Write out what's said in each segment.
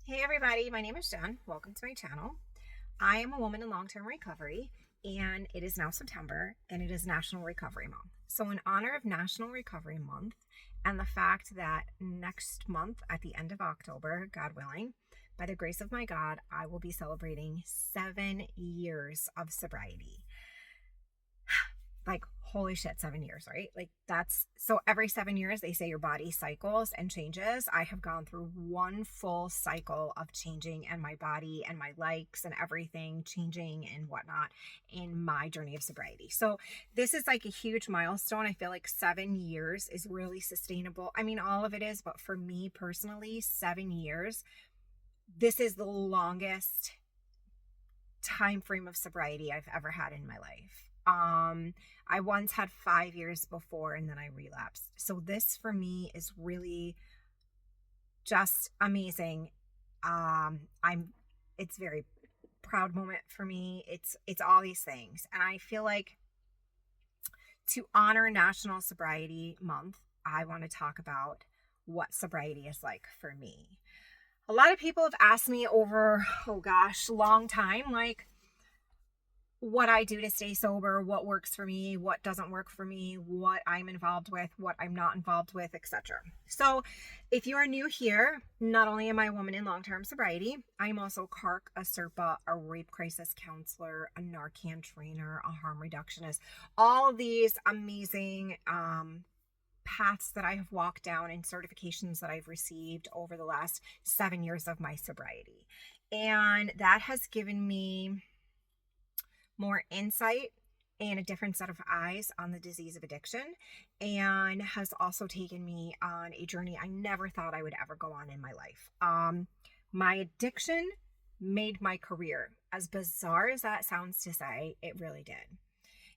Hey everybody, my name is Jen. Welcome to my channel. I am a woman in long-term recovery, and it is now September and it is National Recovery Month. So in honor of National Recovery Month and the fact that next month at the end of October, God willing, by the grace of my God, I will be celebrating 7 years of sobriety. Like, holy shit, 7 years, right? Like, that's so every 7 years they say your body cycles and changes. I have gone through one full cycle of changing, and my body and my likes and everything changing and whatnot in my journey of sobriety. So this is like a huge milestone. I feel like 7 years is really sustainable. I mean, all of it is, but for me personally, 7 years, this is the longest time frame of sobriety I've ever had in my life. I once had 5 years before and then I relapsed. So this for me is really just amazing. I'm it's very proud moment for me. It's all these things. And I feel like to honor National Sobriety Month, I want to talk about what sobriety is like for me. A lot of people have asked me over, oh gosh, long time, like what I do to stay sober, what works for me, what doesn't work for me, what I'm involved with, what I'm not involved with, etc. So if you are new here, not only am I a woman in long-term sobriety, I'm also a CARC, a SERPA, a rape crisis counselor, a Narcan trainer, a harm reductionist, all of these amazing paths that I have walked down and certifications that I've received over the last 7 years of my sobriety. And that has given me more insight and a different set of eyes on the disease of addiction, and has also taken me on a journey I never thought I would ever go on in my life. My addiction made my career. As bizarre as that sounds to say, it really did.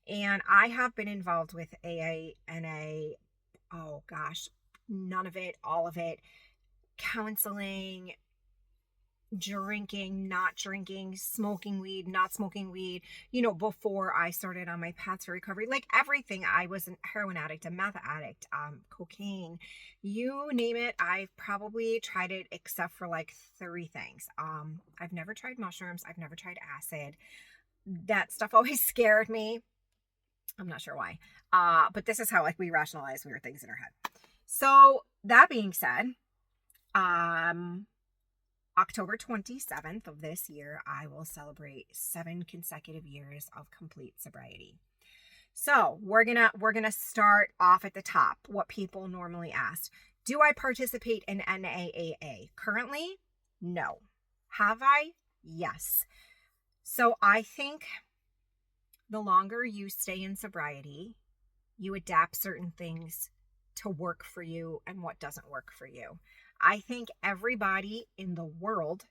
And I have been involved with AA, NA, oh gosh, none of it, all of it, counseling, drinking, not drinking, smoking weed, not smoking weed, before I started on my path to recovery, like everything. I was a heroin addict, a meth addict, cocaine, you name it. I've probably tried it except for like three things. I've never tried mushrooms. I've never tried acid. That stuff always scared me. I'm not sure why. But this is how like we rationalize weird things in our head. So that being said, October 27th of this year, I will celebrate 7 consecutive years of complete sobriety. So we're gonna start off at the top. What people normally ask: do I participate in NAAA currently? No. Have I? Yes. So I think the longer you stay in sobriety, you adapt certain things to work for you and what doesn't work for you. I think everybody in the world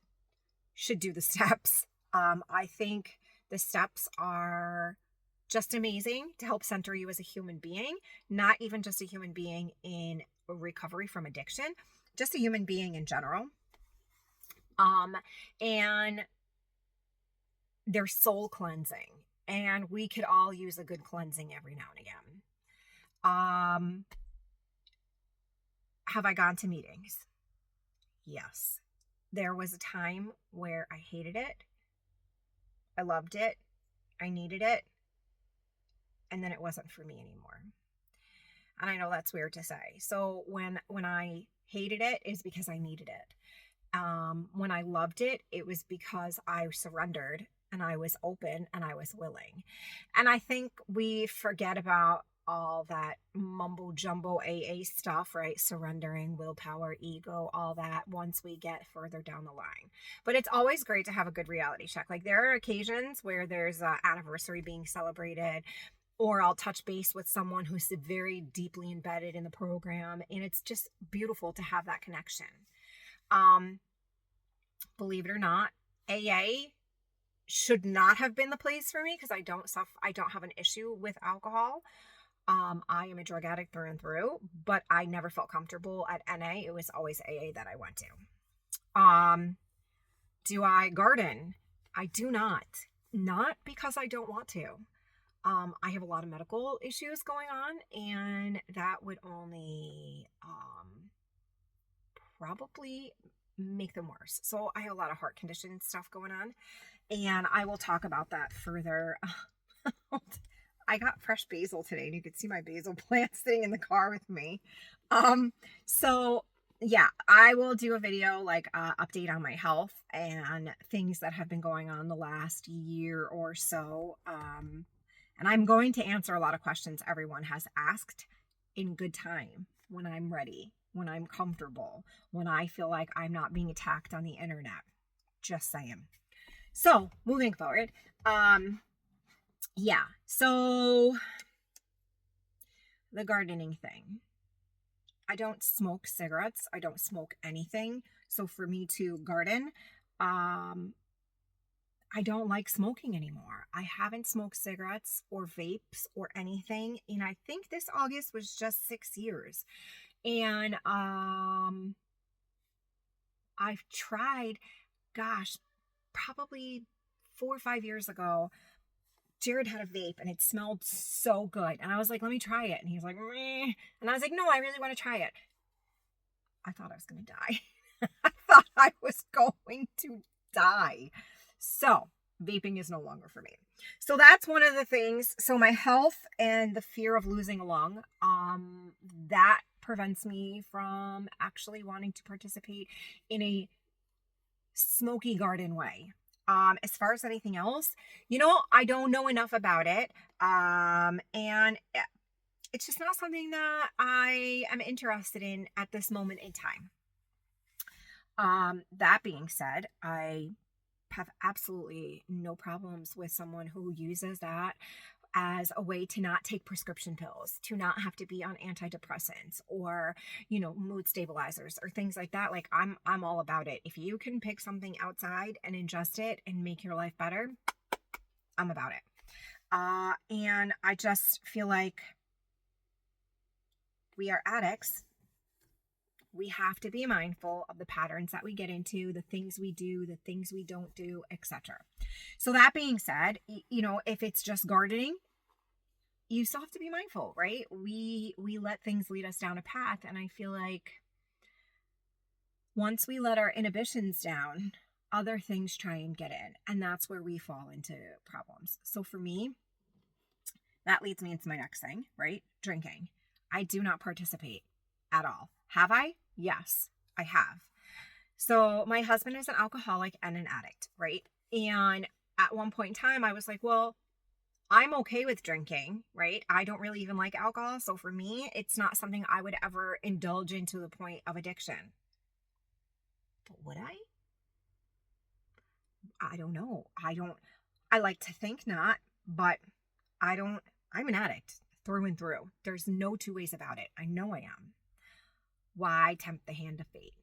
should do the steps. I think the steps are just amazing to help center you as a human being, not even just a human being in recovery from addiction, just a human being in general. And they're soul cleansing, and we could all use a good cleansing every now and again. Have I gone to meetings? Yes. There was a time where I hated it. I loved it. I needed it. And then it wasn't for me anymore. And I know that's weird to say. So when I hated it is because I needed it. When I loved it, it was because I surrendered and I was open and I was willing. And I think we forget about all that mumbo jumbo AA stuff, right? Surrendering, willpower, ego, all that once we get further down the line. But it's always great to have a good reality check. Like there are occasions where there's an anniversary being celebrated, or I'll touch base with someone who's very deeply embedded in the program, and it's just beautiful to have that connection. Believe it or not, AA should not have been the place for me because I don't have an issue with alcohol. I am a drug addict through and through, but I never felt comfortable at NA. It was always AA that I went to. Do I garden? I do not. Not because I don't want to. I have a lot of medical issues going on, and that would only probably make them worse. So I have a lot of heart condition stuff going on, and I will talk about that further. I got fresh basil today, and you could see my basil plant sitting in the car with me. So yeah, I will do a video like update on my health and things that have been going on the last year or so. And I'm going to answer a lot of questions everyone has asked in good time, when I'm ready, when I'm comfortable, when I feel like I'm not being attacked on the internet. Just saying. So moving forward, yeah, so the gardening thing. I don't smoke cigarettes. I don't smoke anything. So for me to garden, I don't like smoking anymore. I haven't smoked cigarettes or vapes or anything. And I think this August was just 6 years. And I've tried, gosh, probably 4 or 5 years ago. Jared had a vape and it smelled so good. And I was like, let me try it. And he was like, meh. And I was like, no, I really want to try it. I thought I was going to die. I thought I was going to die. So vaping is no longer for me. So that's one of the things. So my health and the fear of losing a lung, that prevents me from actually wanting to participate in a smoky garden way. As far as anything else, I don't know enough about it. And it's just not something that I am interested in at this moment in time. That being said, I have absolutely no problems with someone who uses that as a way to not take prescription pills, to not have to be on antidepressants or, mood stabilizers or things like that. Like I'm all about it. If you can pick something outside and ingest it and make your life better, I'm about it. And I just feel like we are addicts. We have to be mindful of the patterns that we get into, the things we do, the things we don't do, etc. So that being said, if it's just gardening, you still have to be mindful, right? We let things lead us down a path. And I feel like once we let our inhibitions down, other things try and get in. And that's where we fall into problems. So for me, that leads me into my next thing, right? Drinking. I do not participate at all. Have I? Yes, I have. So my husband is an alcoholic and an addict, right? And at one point in time, I was like, well, I'm okay with drinking, right? I don't really even like alcohol. So for me, it's not something I would ever indulge in to the point of addiction. But would I? I don't know. I like to think not, but I'm an addict through and through. There's no two ways about it. I know I am. Why tempt the hand of fate?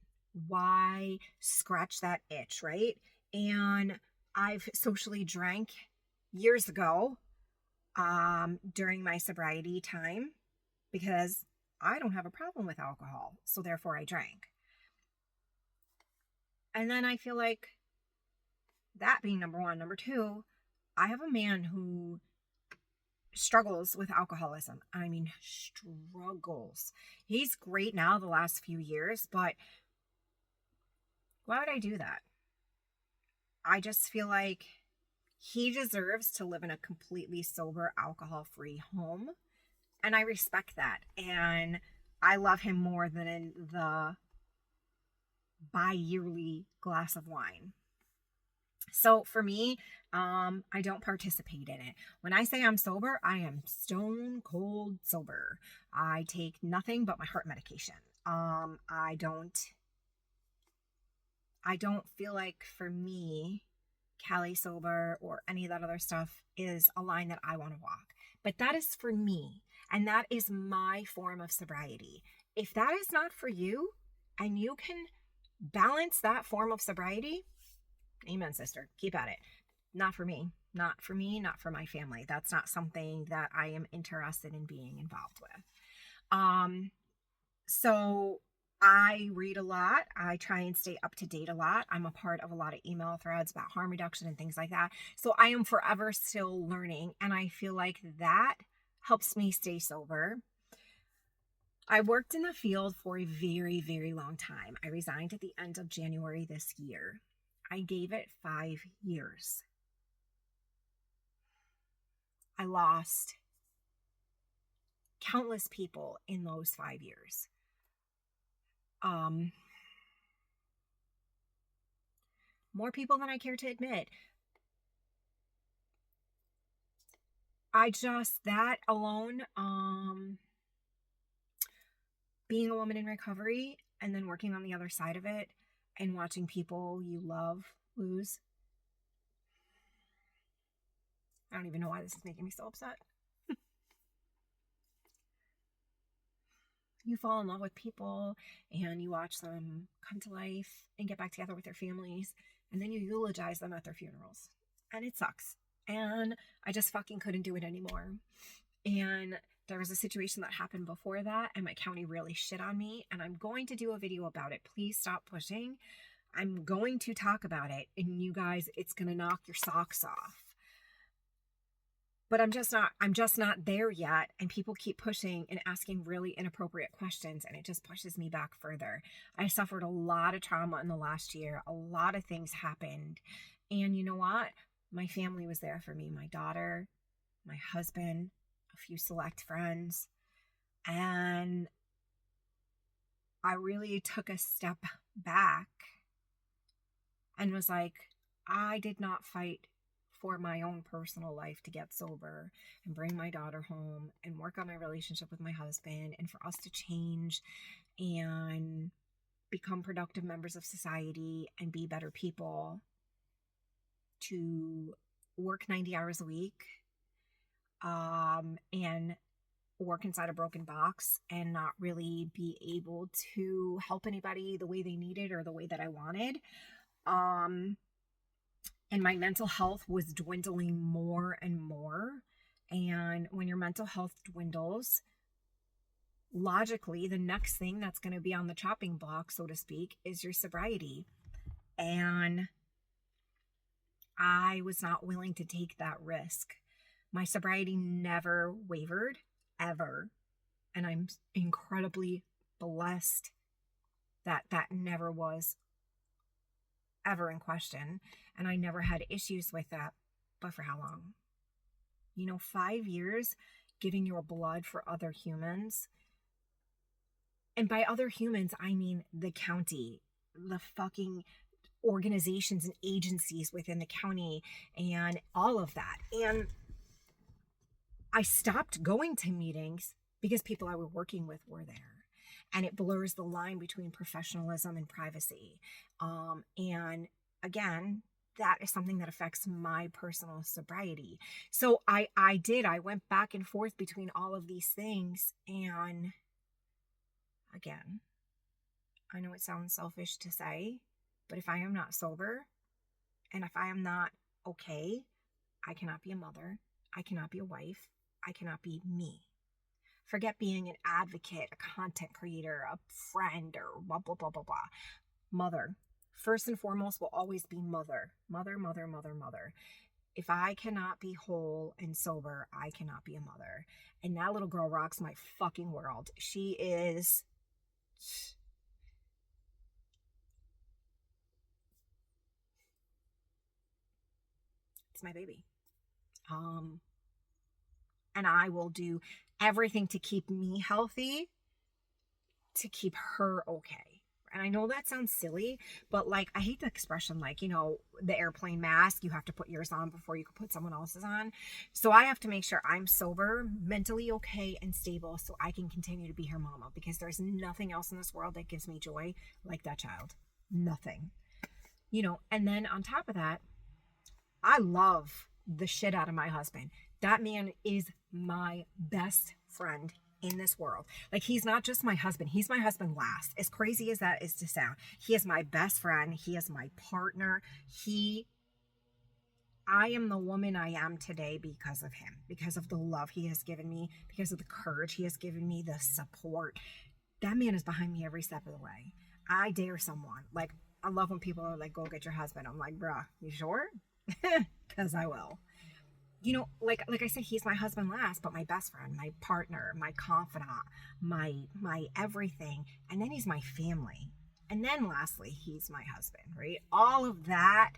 Why scratch that itch, right? And I've socially drank years ago during my sobriety time because I don't have a problem with alcohol. So therefore I drank. And then I feel like that being number one. Number two, I have a man who struggles with alcoholism. I mean, struggles. He's great now the last few years, but why would I do that? I just feel like he deserves to live in a completely sober, alcohol-free home. And I respect that. And I love him more than in the bi-yearly glass of wine. So for me, I don't participate in it. When I say I'm sober, I am stone cold sober. I take nothing but my heart medication. I don't feel like for me, Cali sober or any of that other stuff is a line that I want to walk. But that is for me. And that is my form of sobriety. If that is not for you and you can balance that form of sobriety, amen, sister. Keep at it. Not for me. Not for me. Not for my family. That's not something that I am interested in being involved with. So I read a lot. I try and stay up to date a lot. I'm a part of a lot of email threads about harm reduction and things like that. So I am forever still learning. And I feel like that helps me stay sober. I worked in the field for a very, very long time. I resigned at the end of January this year. I gave it 5 years. I lost countless people in those 5 years. More people than I care to admit. That alone, being a woman in recovery and then working on the other side of it and watching people you love lose. I don't even know why this is making me so upset. You fall in love with people and you watch them come to life and get back together with their families, and then you eulogize them at their funerals. And it sucks. And I just fucking couldn't do it anymore. And there was a situation that happened before that, and my county really shit on me. And I'm going to do a video about it. Please stop pushing. I'm going to talk about it. And you guys, it's going to knock your socks off. But I'm just not there yet. And people keep pushing and asking really inappropriate questions. And it just pushes me back further. I suffered a lot of trauma in the last year. A lot of things happened. And you know what? My family was there for me. My daughter, my husband, a few select friends. And I really took a step back and was like, I did not fight for my own personal life to get sober and bring my daughter home and work on my relationship with my husband and for us to change and become productive members of society and be better people, to work 90 hours a week and work inside a broken box and not really be able to help anybody the way they needed or the way that I wanted. And my mental health was dwindling more and more. And when your mental health dwindles, logically, the next thing that's going to be on the chopping block, so to speak, is your sobriety. And I was not willing to take that risk. My sobriety never wavered, ever. And I'm incredibly blessed that that never was ever in question. And I never had issues with that. But for how long? 5 years giving your blood for other humans. And by other humans, I mean the county, the fucking organizations and agencies within the county and all of that. And I stopped going to meetings because people I was working with were there. And it blurs the line between professionalism and privacy. And again, that is something that affects my personal sobriety. So I went back and forth between all of these things. And again, I know it sounds selfish to say, but if I am not sober and if I am not okay, I cannot be a mother. I cannot be a wife. I cannot be me. Forget being an advocate, a content creator, a friend, or blah, blah, blah, blah, blah. Mother. First and foremost will always be mother. Mother, mother, mother, mother. If I cannot be whole and sober, I cannot be a mother. And that little girl rocks my fucking world. She is... It's my baby. And I will do everything to keep me healthy, to keep her okay. And I know that sounds silly, but I hate the expression, the airplane mask, you have to put yours on before you can put someone else's on. So I have to make sure I'm sober, mentally okay, and stable so I can continue to be her mama, because there's nothing else in this world that gives me joy like that child. Nothing. And then on top of that, I love the shit out of my husband. That man is my best friend in this world. He's not just my husband. He's my husband last. As crazy as that is to sound. He is my best friend. He is my partner. I am the woman I am today because of him, because of the love he has given me, because of the courage he has given me, the support. That man is behind me every step of the way. I dare someone. I love when people are like, go get your husband. I'm like, bruh, you sure? Because I will. like I said, he's my husband last, but my best friend, my partner, my confidant, my everything, and then he's my family. And then lastly, he's my husband, right? All of that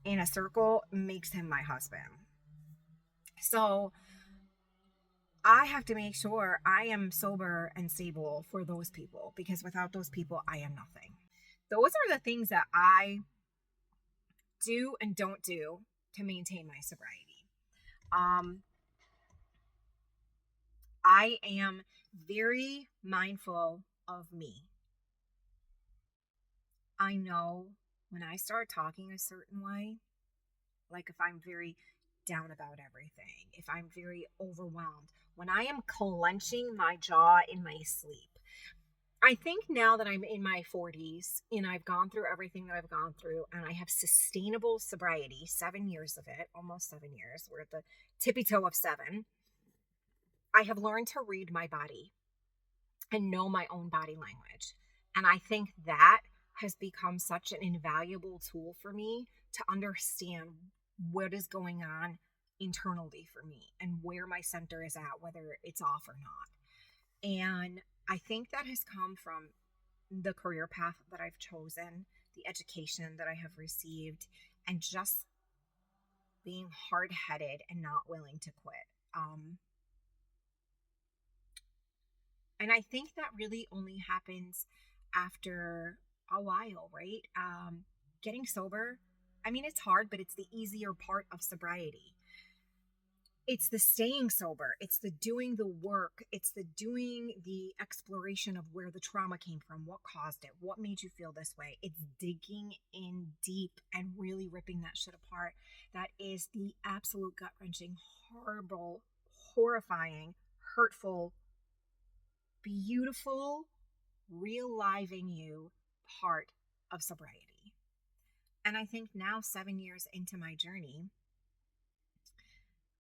in a circle makes him my husband. So I have to make sure I am sober and stable for those people, because without those people, I am nothing. Those are the things that I do and don't do to maintain my sobriety. Um, I am very mindful of me. I know when I start talking a certain way, like if I'm very down about everything, if I'm very overwhelmed, when I am clenching my jaw in my sleep. I think now that I'm in my 40s and I've gone through everything that I've gone through and I have sustainable sobriety, 7 years of it, almost 7 years, we're at the tippy toe of 7. I have learned to read my body and know my own body language. And I think that has become such an invaluable tool for me to understand what is going on internally for me and where my center is at, whether it's off or not. And I think that has come from the career path that I've chosen, the education that I have received, and just being hard headed and not willing to quit. And I think that really only happens after a while, right? Getting sober, I mean, it's hard, but it's the easier part of sobriety. It's the staying sober, it's the doing the work, it's the doing the exploration of where the trauma came from, what caused it, what made you feel this way. It's digging in deep and really ripping that shit apart. That is the absolute gut-wrenching, horrible, horrifying, hurtful, beautiful, real-living you part of sobriety. And I think now, 7 years into my journey,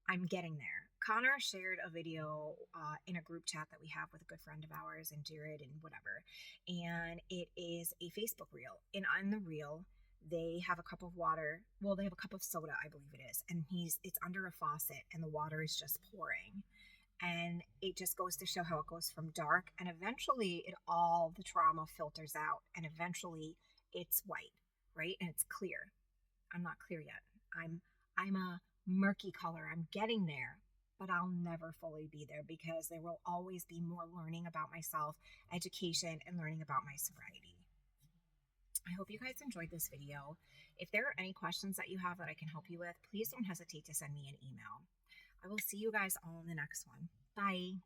I'm getting there. Connor shared a video in a group chat that we have with a good friend of ours and Jared and whatever. And it is a Facebook reel. And on the reel, they have a cup of water. Well, they have a cup of soda, I believe it is. And it's under a faucet and the water is just pouring. And it just goes to show how it goes from dark and eventually all the trauma filters out and eventually it's white, right? And it's clear. I'm not clear yet. I'm a murky color. I'm getting there, but I'll never fully be there because there will always be more learning about myself, education, and learning about my sobriety. I hope you guys enjoyed this video. If there are any questions that you have that I can help you with, please don't hesitate to send me an email. I will see you guys all in the next one. Bye.